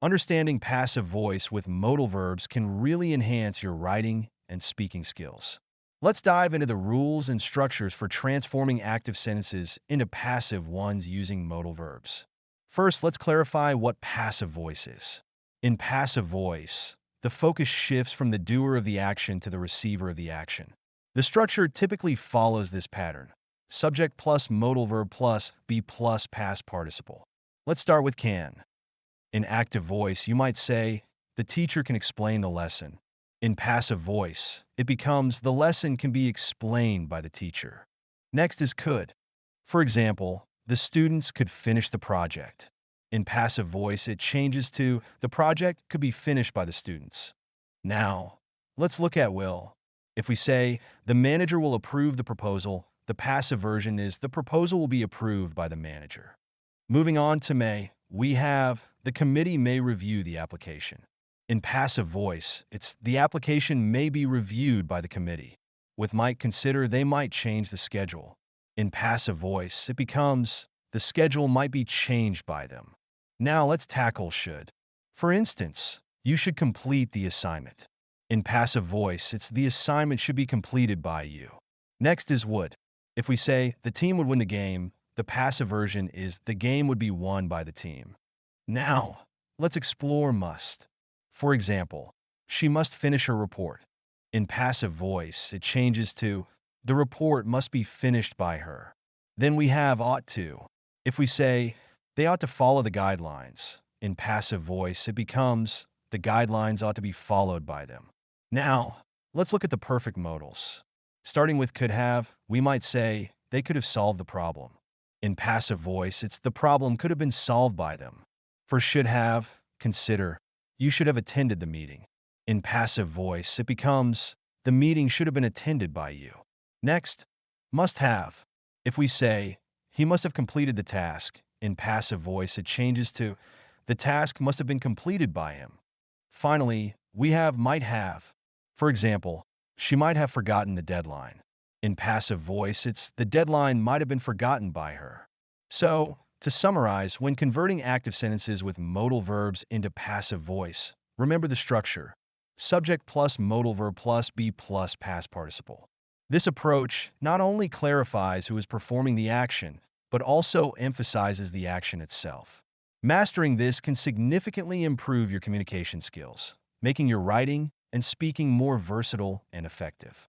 Understanding passive voice with modal verbs can really enhance your writing and speaking skills. Let's dive into the rules and structures for transforming active sentences into passive ones using modal verbs. First, let's clarify what passive voice is. In passive voice, the focus shifts from the doer of the action to the receiver of the action. The structure typically follows this pattern: subject plus modal verb plus be plus past participle. Let's start with can. In active voice, you might say, the teacher can explain the lesson. In passive voice, it becomes the lesson can be explained by the teacher. Next is could. For example, the students could finish the project. In passive voice, it changes to the project could be finished by the students. Now, let's look at will. If we say the manager will approve the proposal, the passive version is the proposal will be approved by the manager. Moving on to may, we have the committee may review the application. In passive voice, it's the application may be reviewed by the committee. With might consider, they might change the schedule. In passive voice, it becomes the schedule might be changed by them. Now let's tackle should. For instance, you should complete the assignment. In passive voice, it's the assignment should be completed by you. Next is would. If we say the team would win the game, the passive version is the game would be won by the team. Now, let's explore must. For example, she must finish her report. In passive voice, it changes to the report must be finished by her. Then we have ought to. If we say they ought to follow the guidelines, in passive voice, it becomes the guidelines ought to be followed by them. Now, let's look at the perfect modals. Starting with could have, we might say they could have solved the problem. In passive voice, it's the problem could have been solved by them. For should have, consider, you should have attended the meeting. In passive voice, it becomes the meeting should have been attended by you. Next, must have. If we say he must have completed the task, in passive voice, it changes to the task must have been completed by him. Finally, we have might have. For example, she might have forgotten the deadline. In passive voice, it's the deadline might have been forgotten by her. So, to summarize, when converting active sentences with modal verbs into passive voice, remember the structure: subject plus modal verb plus be plus past participle. This approach not only clarifies who is performing the action, but also emphasizes the action itself. Mastering this can significantly improve your communication skills, making your writing and speaking more versatile and effective.